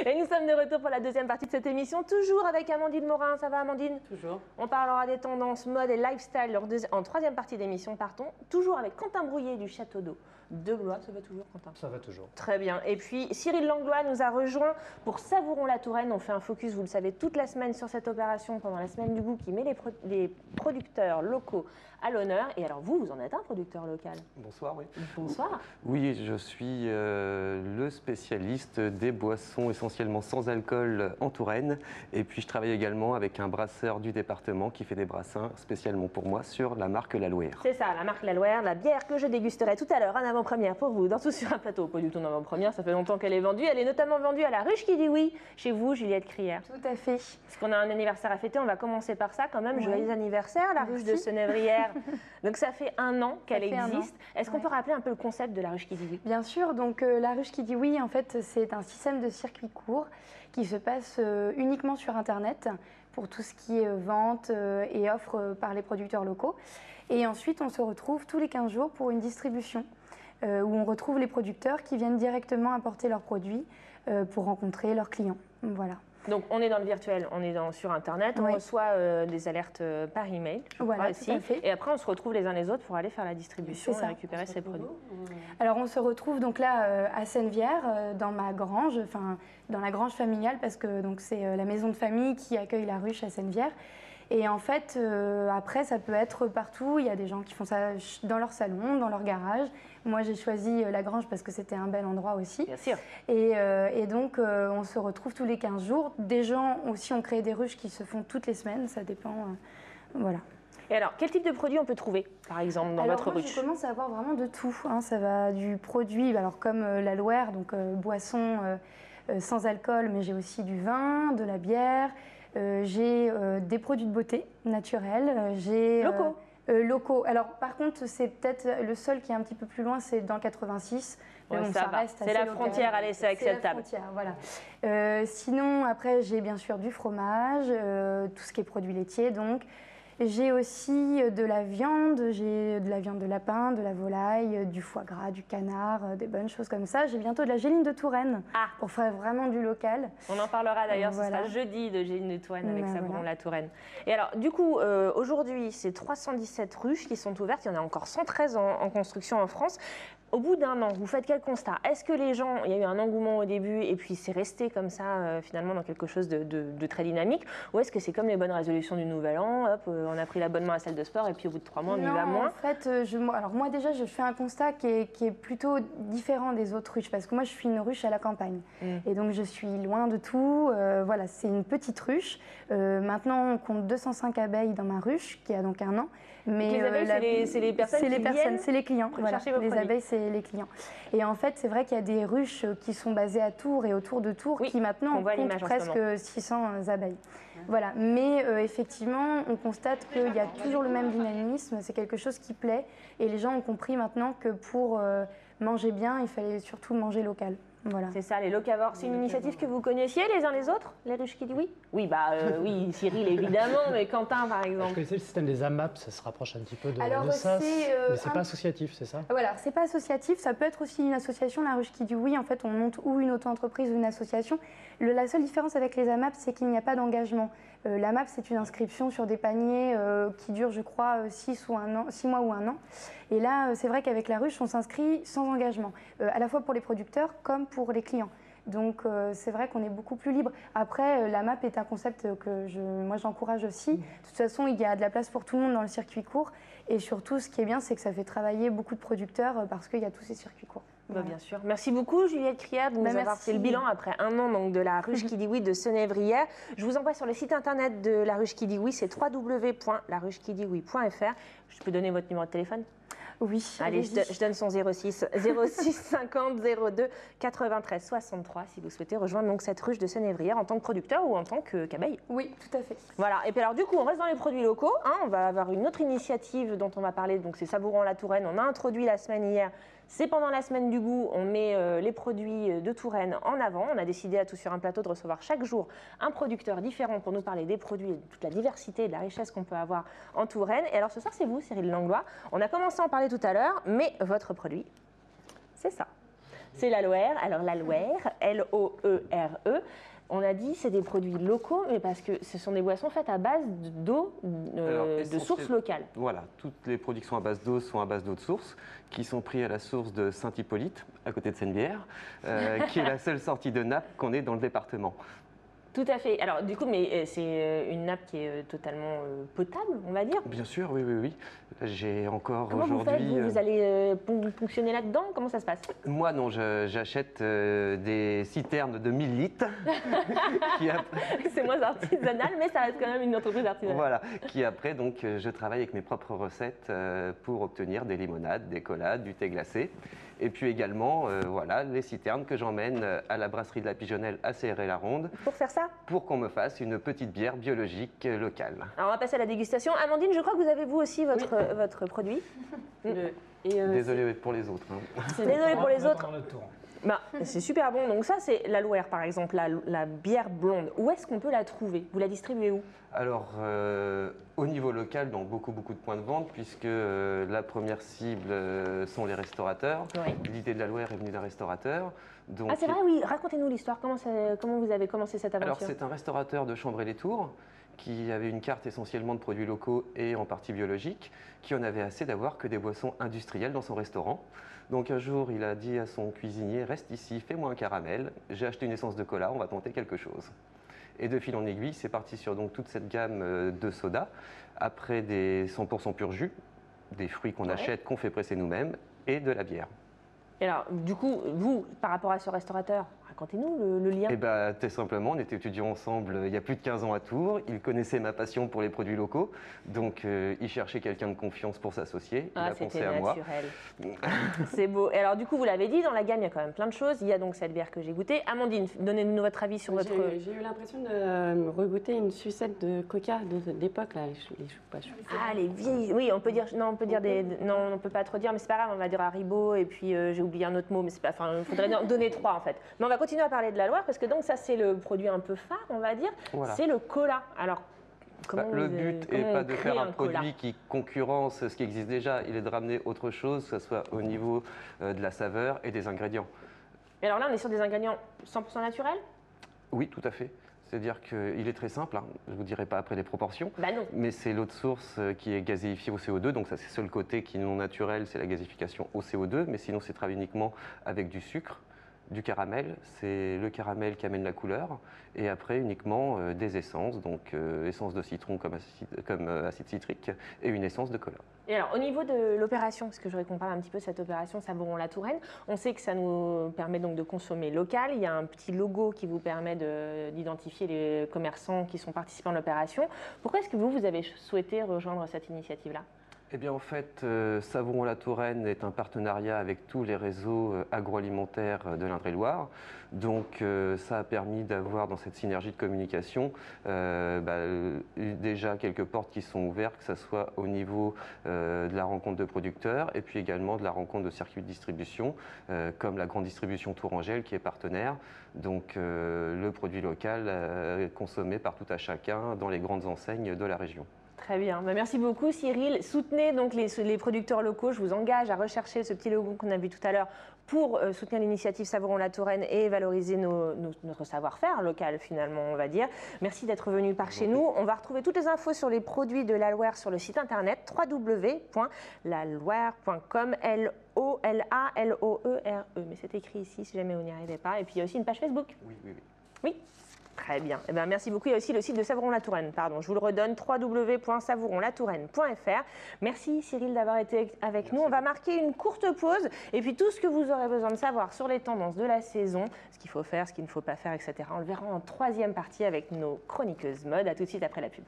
Et nous sommes de retour pour la deuxième partie de cette émission, toujours avec Amandine Morin. Ça va, Amandine? Toujours. On parlera des tendances mode et lifestyle en troisième partie d'émission, toujours avec Quentin Brouillet du Château d'Eau de Blois. Ça va toujours, Quentin? Ça va toujours. Très bien. Et puis Cyril Langlois nous a rejoint pour Savourons la Touraine. On fait un focus, vous le savez, toute la semaine sur cette opération pendant la semaine du goût qui met les producteurs locaux à l'honneur. Et alors vous en êtes un producteur local? Bonsoir, oui. Bonsoir. Oui, je suis le spécialiste des boissons essentiellement sans alcool en Touraine. Et puis je travaille également avec un brasseur du département qui fait des brassins spécialement pour moi sur la marque La Louère. C'est ça, la marque La Louère, la bière que je dégusterai tout à l'heure en avant-première pour vous, dans Tout sur un plateau. Pas du tout en avant-première, ça fait longtemps qu'elle est vendue. Elle est notamment vendue à la Ruche qui dit oui, chez vous, Juliette Crière. Tout à fait. Parce qu'on a un anniversaire à fêter, on va commencer par ça quand même. Ouais. Joyeux anniversaire, la Ruche de Senévrière. Donc ça fait un an qu'elle existe. Est-ce qu'on peut rappeler un peu le concept de la Ruche qui dit oui? Bien sûr, donc la Ruche qui dit oui, en fait, c'est un système de circuit court qui se passe uniquement sur Internet pour tout ce qui est vente et offre par les producteurs locaux. Et ensuite, on se retrouve tous les 15 jours pour une distribution où on retrouve les producteurs qui viennent directement apporter leurs produits pour rencontrer leurs clients. Voilà. Donc on est dans le virtuel, on est sur Internet, on reçoit des alertes par email, je crois aussi. Et après on se retrouve les uns les autres pour aller faire la distribution et récupérer ces produits. Alors on se retrouve donc là à Sennevières, dans ma grange, enfin dans la grange familiale, parce que c'est la maison de famille qui accueille la ruche à Sennevières. Et en fait, après, ça peut être partout. Il y a des gens qui font ça dans leur salon, dans leur garage. Moi, j'ai choisi la grange parce que c'était un bel endroit aussi. Bien sûr. Et donc, on se retrouve tous les 15 jours. Des gens aussi ont créé des ruches qui se font toutes les semaines. Ça dépend. Voilà. Et alors, quel type de produit on peut trouver, par exemple, dans votre ruche? Je commence à avoir vraiment de tout. Hein. Ça va du produit, alors comme la Louère, donc boisson sans alcool, mais j'ai aussi du vin, de la bière. J'ai des produits de beauté naturels. Locaux. Locaux. Alors par contre, c'est peut-être le seul qui est un petit peu plus loin, c'est dans le 86. Ouais, bon, ça reste c'est la frontière, allez, c'est acceptable. C'est la frontière, voilà. Sinon, après, j'ai bien sûr du fromage, tout ce qui est produits laitiers, donc. J'ai aussi de la viande, j'ai de la viande de lapin, de la volaille, du foie gras, du canard, des bonnes choses comme ça. J'ai bientôt de la géline de Touraine pour faire vraiment du local. On en parlera d'ailleurs, ce sera jeudi de géline de Touraine avec Savourons la Touraine. Et alors du coup, aujourd'hui, c'est 317 ruches qui sont ouvertes, il y en a encore 113 en construction en France. Au bout d'un an, vous faites quel constat? Est-ce que les gens, il y a eu un engouement au début et puis c'est resté comme ça finalement dans quelque chose de très dynamique? Ou est-ce que c'est comme les bonnes résolutions du Nouvel An, hop, on a pris l'abonnement à la salle de sport et puis au bout de 3 mois on y va moins? En fait, alors moi déjà je fais un constat qui est plutôt différent des autres ruches parce que moi je suis une ruche à la campagne et donc je suis loin de tout. Voilà, c'est une petite ruche. Maintenant on compte 205 abeilles dans ma ruche qui a donc un an. Mais les abeilles, c'est les personnes qui viennent c'est les clients. Voilà. Les abeilles, c'est les clients. Et en fait, c'est vrai qu'il y a des ruches qui sont basées à Tours et autour de Tours qui maintenant comptent presque 600 abeilles. Voilà. Mais effectivement, on constate qu'il y a toujours le même dynamisme. C'est quelque chose qui plaît. Et les gens ont compris maintenant que pour manger bien, il fallait surtout manger local. Voilà. C'est ça, les locavores. C'est une initiative que vous connaissiez les uns les autres, les ruches qui dit oui? Oui, oui, Cyril évidemment, mais Quentin par exemple. Je connaissais le système des AMAP, ça se rapproche un petit peu de Alors, ça, mais c'est pas associatif, c'est ça? Voilà, c'est pas associatif, ça peut être aussi une association. La ruche qui dit oui, en fait, on monte ou une auto-entreprise ou une association. La seule différence avec les AMAP, c'est qu'il n'y a pas d'engagement. L'AMAP, c'est une inscription sur des paniers qui durent, je crois, 6 mois ou un an. Et là, c'est vrai qu'avec la ruche, on s'inscrit sans engagement, à la fois pour les producteurs comme pour les clients. Donc c'est vrai qu'on est beaucoup plus libre. Après, la MAP est un concept que moi j'encourage aussi. De toute façon, il y a de la place pour tout le monde dans le circuit court. Et surtout, ce qui est bien, c'est que ça fait travailler beaucoup de producteurs parce qu'il y a tous ces circuits courts. Bien sûr. Merci beaucoup Juliette Crière de nous avoir fait le bilan après un an donc, de la ruche qui dit oui de Senévrière. Je vous envoie sur le site internet de la ruche qui dit oui, c'est www.laruchequidioui.fr. Je peux donner votre numéro de téléphone? Oui. Allez, je donne son 06 50 02 93 63 si vous souhaitez rejoindre donc cette ruche de Senévrière en tant que producteur ou en tant qu'abeille. Oui, tout à fait. Voilà. Et puis alors du coup, on reste dans les produits locaux. On va avoir une autre initiative dont on va parler. Donc c'est Savourons la Touraine. On a introduit la semaine hier. C'est pendant la semaine du goût. On met les produits de Touraine en avant. On a décidé à Tout sur un plateau de recevoir chaque jour un producteur différent pour nous parler des produits et de toute la diversité et de la richesse qu'on peut avoir en Touraine. Et alors ce soir, c'est vous, Cyril Langlois. On a commencé à en parler tout à l'heure, mais votre produit, c'est ça. C'est l'aloe. Alors l'aloe, L-O-E-R-E. On a dit c'est des produits locaux, mais parce que ce sont des boissons faites à base d'eau de source locale. Voilà, toutes les productions à base d'eau sont à base d'eau de source, qui sont prises à la source de Saint-Hippolyte, à côté de Seine-Bière, qui est la seule sortie de nappe qu'on ait dans le département. Tout à fait. Alors du coup, mais c'est une nappe qui est totalement potable, on va dire. Bien sûr, oui, oui, oui. J'ai encore aujourd'hui... Comment vous faites vous allez fonctionner là-dedans? Comment ça se passe? Moi, non, j'achète des citernes de 1000 litres. C'est moins artisanal, mais ça reste quand même une entreprise artisanale. Voilà, qui après, donc, je travaille avec mes propres recettes pour obtenir des limonades, des collades, du thé glacé. Et puis également, voilà, les citernes que j'emmène à la brasserie de la Pigeonnelle à Céré-la-Ronde. Pour faire ça? Pour qu'on me fasse une petite bière biologique locale. Alors on va passer à la dégustation. Amandine, je crois que vous avez vous aussi votre produit. Désolée pour les autres. Hein. Désolée pour les autres. Bah, c'est super bon. Donc ça, c'est l'Aloe, par exemple, la bière blonde. Où est-ce qu'on peut la trouver? Vous la distribuez où? Alors, au niveau local, dans beaucoup de points de vente, puisque la première cible sont les restaurateurs. Oui. L'idée de l'Aloe est venue d'un restaurateur. Donc, c'est vrai, oui. Racontez-nous l'histoire. Comment vous avez commencé cette aventure? Alors, c'est un restaurateur de Chambray-les-Tours qui avait une carte essentiellement de produits locaux et en partie biologiques, qui en avait assez d'avoir que des boissons industrielles dans son restaurant. Donc un jour, il a dit à son cuisinier, reste ici, fais-moi un caramel, j'ai acheté une essence de cola, on va tenter quelque chose. Et de fil en aiguille, c'est parti sur donc toute cette gamme de sodas, après des 100% pur jus, des fruits qu'on achète, qu'on fait presser nous-mêmes, et de la bière. Et alors, du coup, vous, par rapport à ce restaurateur, racontez-nous le lien. Eh bien, très simplement, on était étudiants ensemble il y a plus de 15 ans à Tours. Il connaissait ma passion pour les produits locaux. Donc, il cherchait quelqu'un de confiance pour s'associer. Il a pensé à moi. C'est beau. Et alors, du coup, vous l'avez dit, dans la gamme, il y a quand même plein de choses. Il y a donc cette bière que j'ai goûtée. Amandine, donnez-nous votre avis sur votre... J'ai eu l'impression de regoûter une sucette de coca d'époque, là. Les vieilles... Oui, on peut dire... Non, on peut dire des... Non, on ne peut pas trop dire, mais c'est pas grave. On va dire Haribo, et puis j'ai oublié un autre mot, mais c'est pas... Enfin, il faudrait donner 3, en fait. Mais on va continuer à parler de la Loire, parce que donc ça, c'est le produit un peu phare, on va dire. Voilà. C'est le cola. Alors, le but n'est pas de faire un produit qui concurrence ce qui existe déjà. Il est de ramener autre chose, que ce soit au niveau de la saveur et des ingrédients. Et alors là, on est sur des ingrédients 100% naturels? Oui, tout à fait. C'est-à-dire qu'il est très simple, hein. Je ne vous dirai pas après les proportions, mais c'est l'eau de source qui est gazéifiée au CO2, donc ça c'est le seul côté qui est non naturel, c'est la gazéification au CO2, mais sinon c'est travaillé uniquement avec du sucre, du caramel, c'est le caramel qui amène la couleur, et après uniquement des essences, donc essence de citron comme acide citrique, et une essence de cola. Et alors, au niveau de l'opération, parce que je voudrais qu'on parle un petit peu de cette opération Savourons-la-Touraine, on sait que ça nous permet donc de consommer local. Il y a un petit logo qui vous permet d'identifier les commerçants qui sont participants à l'opération. Pourquoi est-ce que vous avez souhaité rejoindre cette initiative-là? Eh bien, en fait, Savourons-la-Touraine est un partenariat avec tous les réseaux agroalimentaires de l'Indre-et-Loire. Donc, ça a permis d'avoir dans cette synergie de communication déjà quelques portes qui sont ouvertes, que ce soit au niveau de la rencontre de producteurs et puis également de la rencontre de circuits de distribution, comme la grande distribution Tourangelle qui est partenaire. Donc, le produit local consommé par tout à chacun dans les grandes enseignes de la région. Très bien. Merci beaucoup Cyril. Soutenez donc les producteurs locaux. Je vous engage à rechercher ce petit logo qu'on a vu tout à l'heure pour soutenir l'initiative Savourons-la-Touraine et valoriser notre savoir-faire local finalement, on va dire. Merci d'être venu par chez nous. On va retrouver toutes les infos sur les produits de l'Aloire sur le site internet www.laloire.com, L-O-L-A-L-O-E-R-E. Mais c'est écrit ici si jamais vous n'y arrivez pas. Et puis il y a aussi une page Facebook. Oui. Très bien. Eh bien, merci beaucoup. Il y a aussi le site de Savourons-la-Touraine. Pardon, je vous le redonne, www.savouronslatouraine.fr. Merci Cyril d'avoir été avec nous. On va marquer une courte pause et puis tout ce que vous aurez besoin de savoir sur les tendances de la saison, ce qu'il faut faire, ce qu'il ne faut pas faire, etc. On le verra en troisième partie avec nos chroniqueuses mode. À tout de suite après la pub.